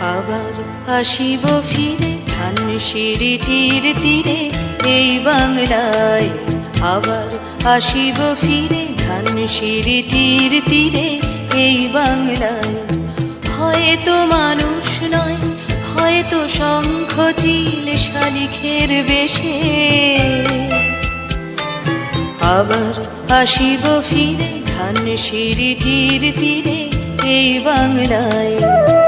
আবার আসিব ফিরে ধানসিঁড়িটির তীরে এই বাংলায়। আবার আসিব ফিরে ধানসিঁড়িটির তীরে এই বাংলায়। হয়তো মানুষ নয়, হয়তো শঙ্খ চিল শালিখের বেশে। আবার আসিব ফিরে ধানসিঁড়িটির তীরে এই বাংলায়।